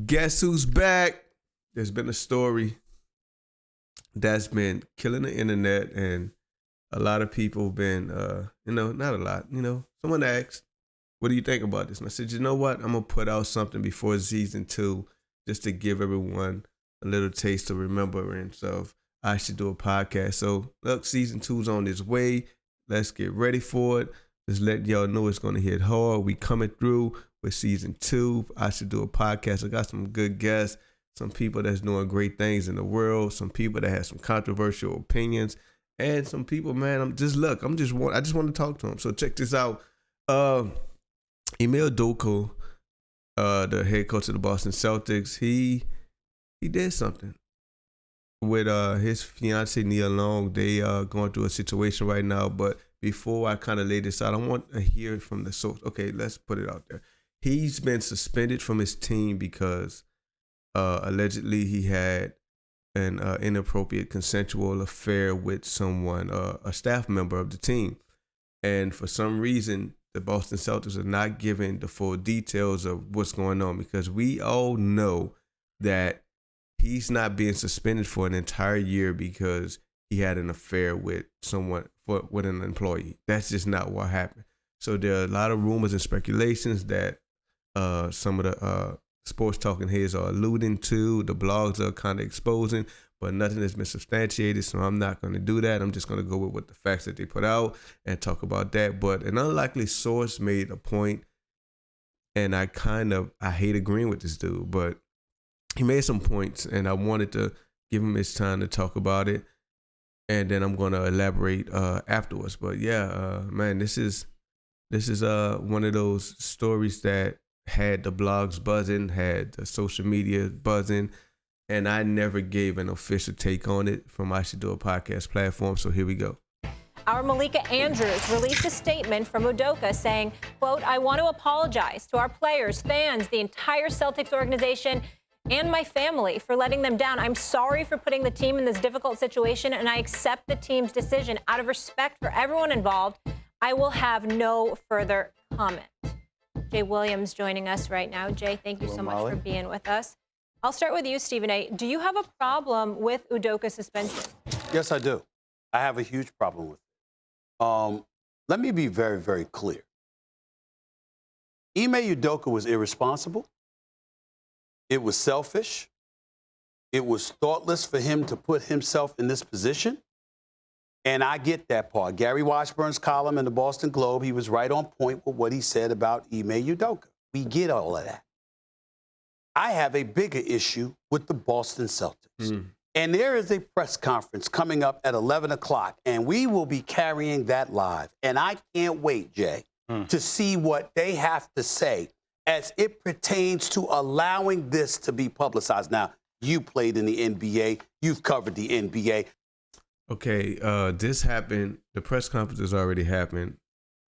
Guess who's back? There's been a story that's been killing the internet, and a lot of people have been, not a lot, someone asked, what do you think about this? And I said, you know what? I'm going to put out something before season 2 just to give everyone a little taste of remembrance of I should do a podcast. So, look, season 2's on its way. Let's get ready for it. Just letting y'all know it's going to hit hard. We coming through with season 2. I should do a podcast. I got some good guests, some people that's doing great things in the world, some people that have some controversial opinions, and some people, man, I just want to talk to them. So check this out. Ime and Nia, the head coach of the Boston Celtics, he did something with his fiance Nia Long. They are going through a situation right now, but before I kind of lay this out, I want to hear from the source. Okay, let's put it out there. He's been suspended from his team because allegedly he had an inappropriate consensual affair with someone, a staff member of the team. And for some reason, the Boston Celtics are not giving the full details of what's going on, because we all know that he's not being suspended for an entire year because he had an affair with someone, with an employee. That's just not what happened. So there are a lot of rumors and speculations that some of the sports talking heads are alluding to, the blogs are kind of exposing, but nothing has been substantiated, so I'm not going to do that. I'm just going to go with what the facts that they put out and talk about that. But an unlikely source made a point, and I hate agreeing with this dude, but he made some points, and I wanted to give him his time to talk about it, and then I'm going to elaborate afterwards. But yeah, man, this is one of those stories that had the blogs buzzing, had the social media buzzing, and I never gave an official take on it from I Should Do a Podcast platform. So here we go. Our Malika Andrews released a statement from Udoka saying, quote, I want to apologize to our players, fans, the entire Celtics organization, and my family for letting them down. I'm sorry for putting the team in this difficult situation, and I accept the team's decision. Out of respect for everyone involved, I will have no further comment. Jay Williams joining us right now. Jay, thank you so much for being with us. I'll start with you, Stephen A. Do you have a problem with Udoka's suspension? Yes, I do. I have a huge problem with it. Let me be very, very clear. Ime Udoka was irresponsible. It was selfish. It was thoughtless for him to put himself in this position. And I get that part. Gary Washburn's column in the Boston Globe, he was right on point with what he said about Ime Udoka. We get all of that. I have a bigger issue with the Boston Celtics. And there is a press conference coming up at 11 o'clock, and we will be carrying that live. And I can't wait, Jay, to see what they have to say as it pertains to allowing this to be publicized. Now, you played in the NBA. You've covered the NBA. Okay, this happened. The press conference has already happened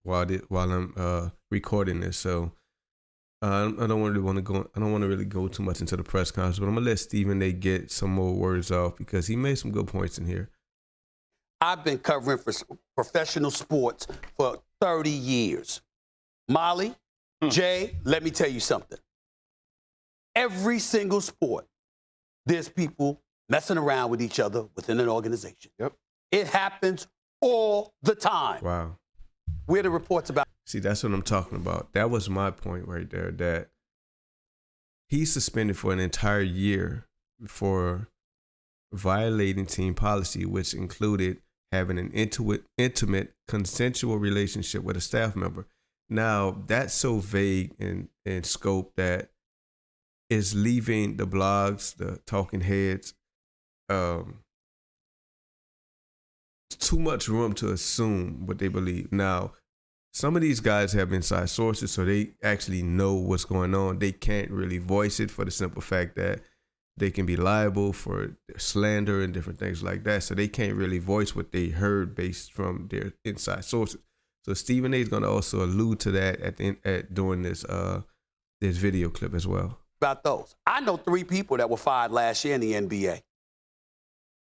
while I'm recording this. So I don't want to really go too much into the press conference, but I'm gonna let Stephen A. get some more words off because he made some good points in here. I've been covering for professional sports for 30 years. Molly, Jay, let me tell you something. Every single sport, there's people messing around with each other within an organization. Yep. It happens all the time. Wow. Where the reports about? See, that's what I'm talking about. That was my point right there, that he's suspended for an entire year for violating team policy, which included having an intimate, consensual relationship with a staff member. Now, that's so vague in scope that it's leaving the blogs, the talking heads, too much room to assume what they believe. Now, some of these guys have inside sources, so they actually know what's going on. They can't really voice it for the simple fact that they can be liable for slander and different things like that. So they can't really voice what they heard based from their inside sources. So Stephen A. is going to also allude to that during this video clip as well. About those. I know 3 people that were fired last year in the NBA.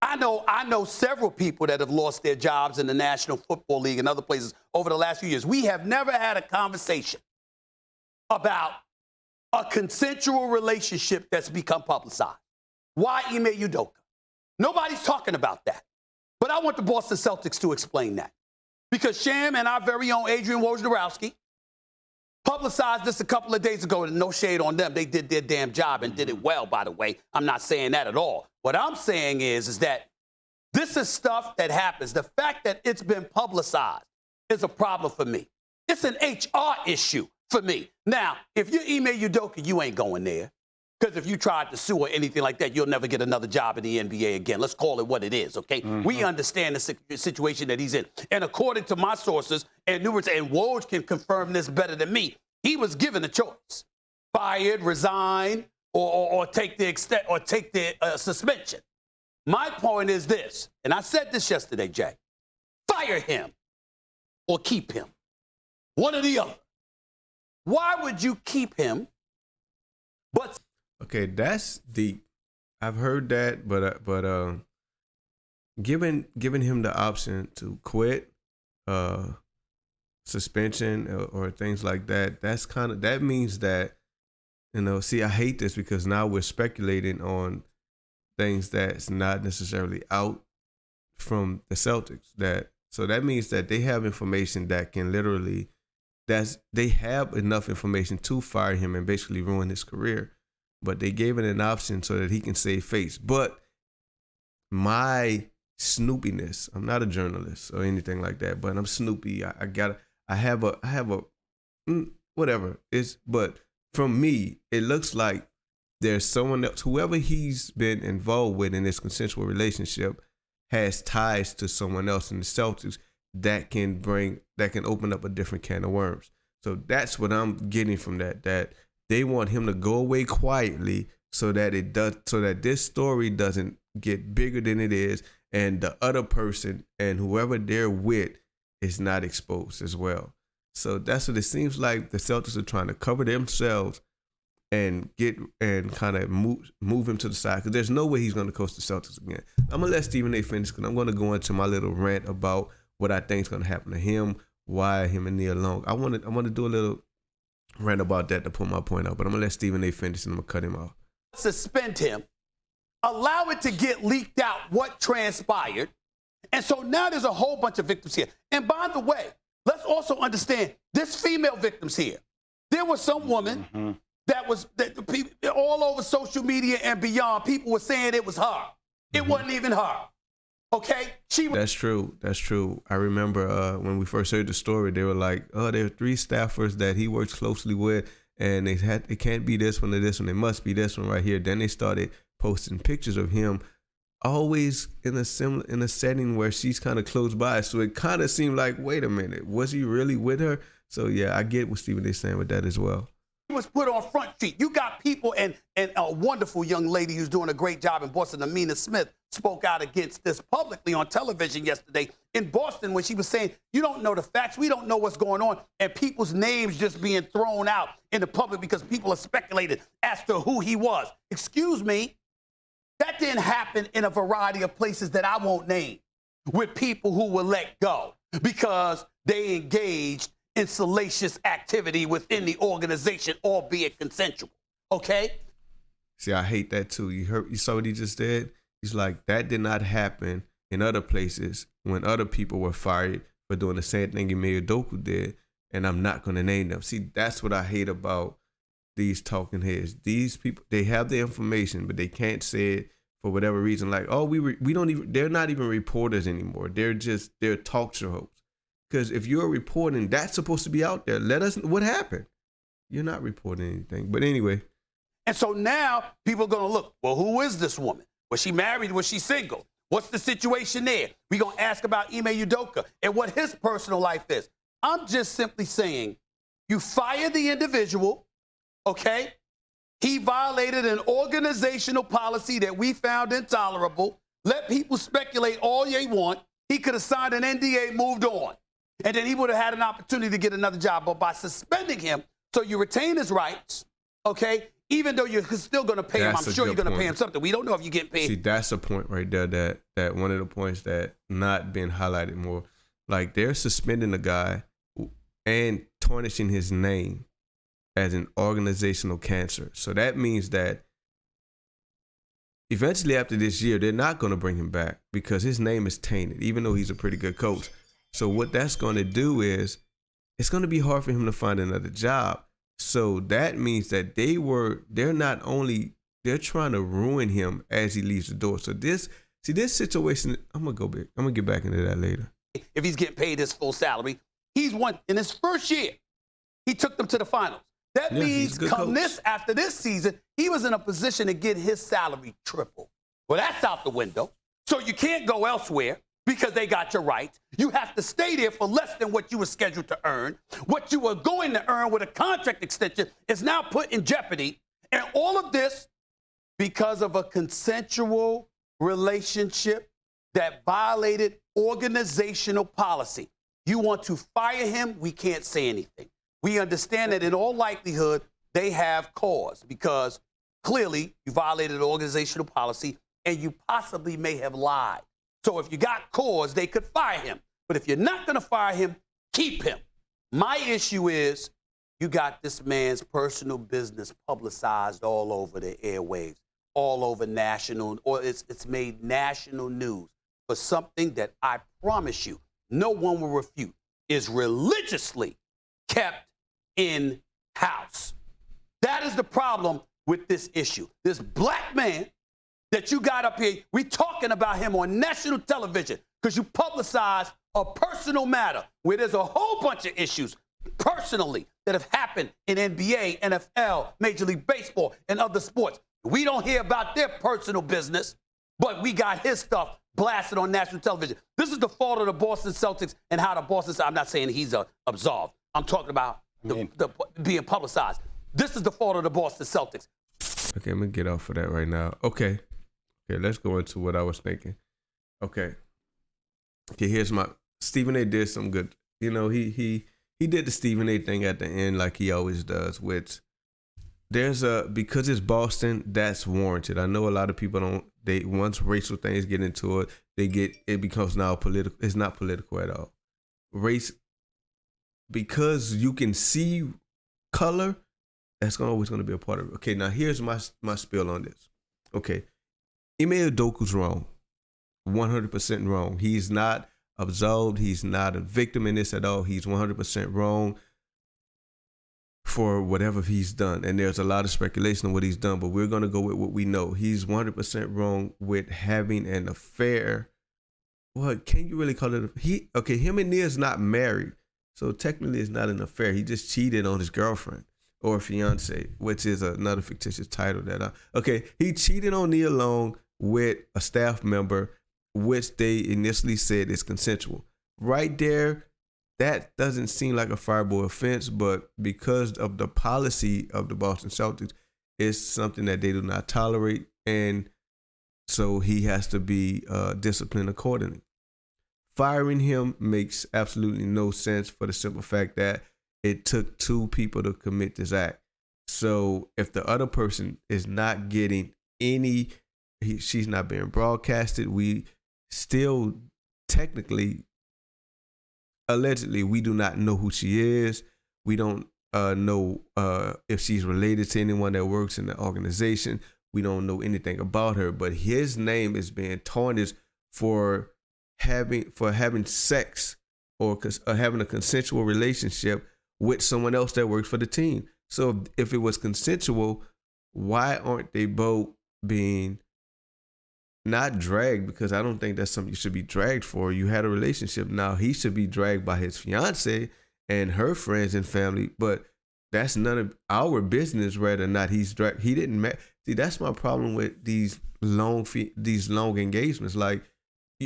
I know several people that have lost their jobs in the National Football League and other places over the last few years. We have never had a conversation about a consensual relationship that's become publicized. Why Ime Udoka? Nobody's talking about that. But I want the Boston Celtics to explain that. Because Sham and our very own Adrian Wojnarowski publicized this a couple of days ago, and no shade on them. They did their damn job and did it well, by the way. I'm not saying that at all. What I'm saying is that this is stuff that happens. The fact that it's been publicized is a problem for me. It's an HR issue for me. Now, if you're Ime Udoka, you ain't going there. Because if you tried to sue or anything like that, you'll never get another job in the NBA again. Let's call it what it is, okay? Mm-hmm. We understand the situation that he's in. And according to my sources, and Woj can confirm this better than me, he was given a choice. Fired, resign, or take the suspension. My point is this, and I said this yesterday, Jay. Fire him or keep him. One or the other. Why would you keep him? But okay, that's deep. I've heard that, but giving him the option to quit, suspension or things like that, that means that, see, I hate this because now we're speculating on things that's not necessarily out from the Celtics. So that means that they have information that can literally, they have enough information to fire him and basically ruin his career. But they gave it an option so that he can save face. But my snoopiness, I'm not a journalist or anything like that, but I'm snoopy. I have a whatever. But from me, it looks like there's someone else, whoever he's been involved with in this consensual relationship has ties to someone else in the Celtics that can open up a different can of worms. So that's what I'm getting from that they want him to go away quietly so that this story doesn't get bigger than it is, and the other person and whoever they're with is not exposed as well. So that's what it seems like. The Celtics are trying to cover themselves and kind of move him to the side, because there's no way he's going to coach the Celtics again. I'm gonna let Stephen A. finish, because I'm going to go into my little rant about what I think is going to happen to him, why him and Nia Long. I want to do a little rant about that to put my point out, but I'm gonna let Stephen A. finish and I'm gonna cut him off. Suspend him, allow it to get leaked out what transpired, and so now there's a whole bunch of victims here. And by the way, let's also understand this female victims here. There was some woman that all over social media and beyond, people were saying it was her. It wasn't even her. Okay, That's true. I remember when we first heard the story, they were like, "Oh, there are 3 staffers that he works closely with, and it can't be this one or this one. It must be this one right here." Then they started posting pictures of him, always in a setting where she's kind of close by. So it kind of seemed like, wait a minute, was he really with her? So yeah, I get what Stephen is saying with that as well. He was put on Front Street. You got people, and a wonderful young lady who's doing a great job in Boston, Amina Smith, spoke out against this publicly on television yesterday in Boston when she was saying, you don't know the facts, we don't know what's going on, and people's names just being thrown out in the public because people are speculating as to who he was. Excuse me, that didn't happen in a variety of places that I won't name, with people who were let go because they engaged in salacious activity within the organization, albeit consensual. Okay? See, I hate that too. You saw what he just did? He's like, that did not happen in other places when other people were fired for doing the same thing Ime Udoka did, and I'm not going to name them. See, that's what I hate about these talking heads. These people, they have the information, but they can't say it for whatever reason. Like, oh, we don't even, they're not even reporters anymore. They're talk show hosts. Because if you're reporting, that's supposed to be out there. Let us know what happened. You're not reporting anything. But anyway. And so now people are going to look, well, who is this woman? Was she married? Was she single? What's the situation there? We're going to ask about Ime Udoka and what his personal life is. I'm just simply saying, you fire the individual, okay? He violated an organizational policy that we found intolerable. Let people speculate all they want. He could have signed an NDA, moved on. And then he would have had an opportunity to get another job. But by suspending him, so you retain his rights, okay, even though you're still going to pay him, I'm sure you're going to pay him something. We don't know if you get paid. See, that's a point right there that one of the points that not being highlighted more. Like, they're suspending the guy and tarnishing his name as an organizational cancer. So that means that eventually after this year, they're not going to bring him back because his name is tainted, even though he's a pretty good coach. So what that's going to do is it's going to be hard for him to find another job. So that means that they're trying to ruin him as he leaves the door. So this situation, I'm going to get back into that later. If he's getting paid his full salary, he's won in his first year. He took them to the finals. That means after this season, he was in a position to get his salary triple. Well, that's out the window. So you can't go elsewhere because they got your rights. You have to stay there for less than what you were scheduled to earn. What you were going to earn with a contract extension is now put in jeopardy. And all of this because of a consensual relationship that violated organizational policy. You want to fire him, we can't say anything. We understand that in all likelihood, they have cause because clearly you violated organizational policy and you possibly may have lied. So if you got cause, they could fire him. But if you're not going to fire him, keep him. My issue is you got this man's personal business publicized all over the airwaves, all over national, or it's made national news for something that I promise you, no one will refute, is religiously kept in-house. That is the problem with this issue. This black man that you got up here, we talking about him on national television because you publicize a personal matter where there's a whole bunch of issues personally that have happened in NBA, NFL, Major League Baseball, and other sports. We don't hear about their personal business, but we got his stuff blasted on national television. This is the fault of the Boston Celtics and how the Boston, I'm not saying he's absolved. I'm talking about the being publicized. This is the fault of the Boston Celtics. Okay, I'm going to get off of that right now. Okay, let's go into what I was thinking. Okay, here's my, Stephen A. did some good, he did the Stephen A. thing at the end like he always does, which because it's Boston, that's warranted. I know a lot of people once racial things get into it, it becomes now political. It's not political at all. Race, because you can see color, that's always going to be a part of it. Okay, now here's my spiel on this. Okay, Ime Udoka's wrong, 100% wrong. He's not absolved. He's not a victim in this at all. He's 100% wrong for whatever he's done. And there's a lot of speculation on what he's done, but we're going to go with what we know. He's 100% wrong with having an affair. What can you really call it? Him and Nia's not married, so technically it's not an affair. He just cheated on his girlfriend or fiance, which is another fictitious title he cheated on Nia Long with a staff member, which they initially said is consensual. Right there, that doesn't seem like a fireable offense, but because of the policy of the Boston Celtics, it's something that they do not tolerate, and so he has to be disciplined accordingly. Firing him makes absolutely no sense for the simple fact that it took two people to commit this act. So if the other person is not getting she's not being broadcasted, we still technically, allegedly, we do not know who she is. We don't know if she's related to anyone that works in the organization. We don't know anything about her, but his name is being tarnished for having sex or having a consensual relationship with someone else that works for the team. So if it was consensual, why aren't they both being not dragged? Because I don't think that's something you should be dragged for. You had a relationship. Now he should be dragged by his fiance and her friends and family, but that's none of our business whether or not he's dragged. He didn't see, that's my problem with these long engagements. Like,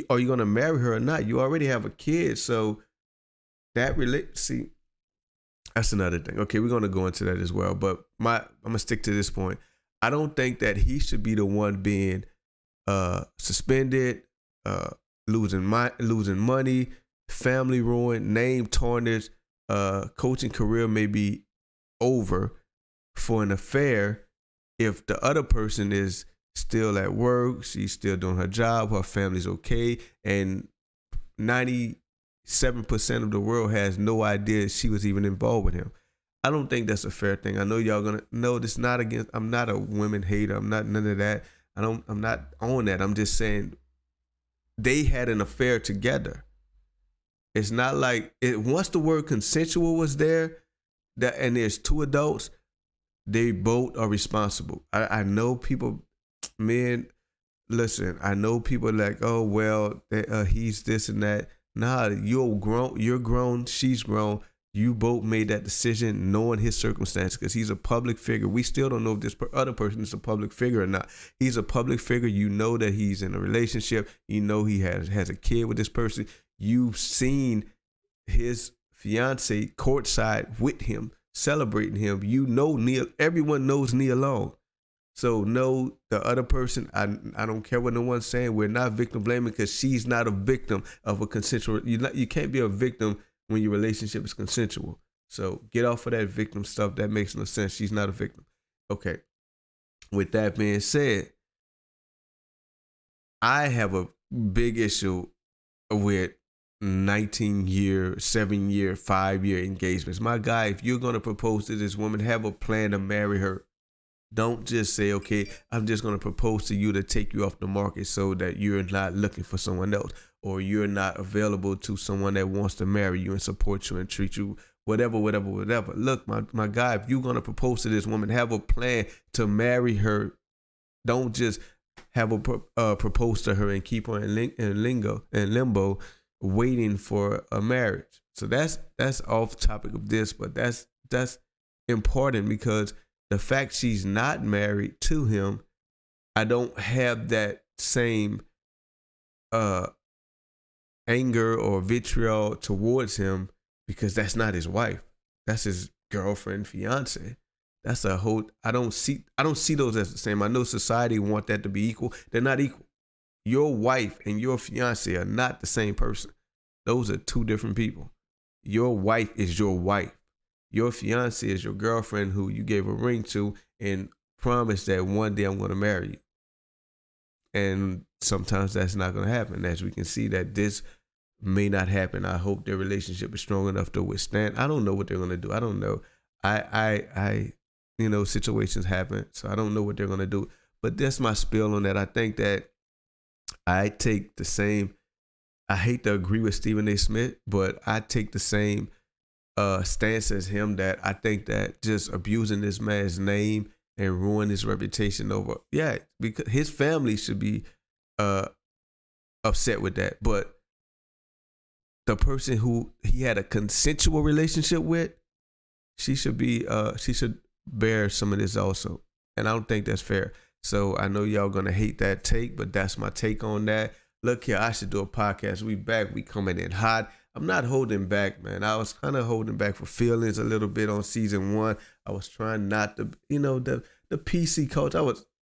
are you going to marry her or not? You already have a kid, so that see, that's another thing. Okay, we're going to go into that as well, but I'm going to stick to this point. I don't think that he should be the one being suspended, losing money, family ruined, name tarnished, coaching career may be over for an affair if the other person is still at work, she's still doing her job, her family's okay, and 97% of the world has no idea she was even involved with him. I don't think that's a fair thing. I know y'all gonna no, this not against. I'm not a women hater. I'm not none of that. I'm not on that. I'm just saying they had an affair together. It's not like it. Once the word consensual was there, that and there's two adults, they both are responsible. I know people, men. Listen, I know people like, oh well, he's this and that. Nah, you're grown, she's grown. You both made that decision knowing his circumstances because he's a public figure. We still don't know if this other person is a public figure or not. He's a public figure. You know that he's in a relationship. You know he has a kid with this person. You've seen his fiance courtside with him, celebrating him. You know Nia. Everyone knows Nia Long. So no, the other person, I don't care what no one's saying. We're not victim blaming because she's not a victim of a consensual. You can't be a victim when your relationship is consensual. So get off of that victim stuff. That makes no sense. She's not a victim. Okay. With that being said, I have a big issue with 19-year, 7-year, 5-year engagements. My guy, if you're going to propose to this woman, have a plan to marry her. Don't just say, okay, I'm just going to propose to you to take you off the market so that you're not looking for someone else or you're not available to someone that wants to marry you and support you and treat you whatever. Look, my guy, if you're going to propose to this woman, have a plan to marry her. Don't just have a propose to her and keep her in limbo waiting for a marriage. So that's off topic of this, but that's important because the fact she's not married to him, I don't have that same anger or vitriol towards him because that's not his wife. That's his girlfriend, fiance. That's a whole. I don't see those as the same. I know society want that to be equal. They're not equal. Your wife and your fiance are not the same person. Those are two different people. Your wife is your wife. Your fiance is your girlfriend who you gave a ring to and promised that one day I'm going to marry you. And sometimes that's not going to happen. As we can see that this may not happen. I hope their relationship is strong enough to withstand. I don't know what they're going to do. I don't know. Situations happen. So I don't know what they're going to do. But that's my spiel on that. I think that I take the same, I hate to agree with Stephen A. Smith, but I take the same stance as him that I think that just abusing this man's name and ruin his reputation over, because his family should be upset with that. But the person who he had a consensual relationship with, she should bear some of this also. And I don't think that's fair. So I know y'all gonna hate that take, but that's my take on that. Look here, I should do a podcast. We back, we coming in hot. I'm not holding back, man. I was kind of holding back for feelings a little bit on season 1. I was trying not to, the PC coach.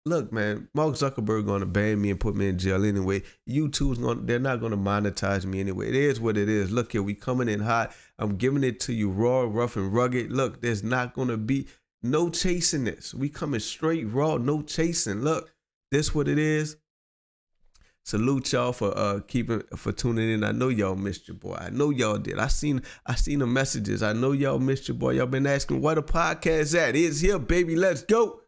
Look, man, Mark Zuckerberg going to ban me and put me in jail anyway. YouTube's they're not going to monetize me anyway. It is what it is. Look here, we coming in hot. I'm giving it to you raw, rough, and rugged. Look, there's not going to be no chasing this. We coming straight raw, no chasing. Look, this what it is. Salute y'all for tuning in. I know y'all missed your boy. I know y'all did. I seen the messages. I know y'all missed your boy. Y'all been asking where the podcast at. It's here, baby. Let's go.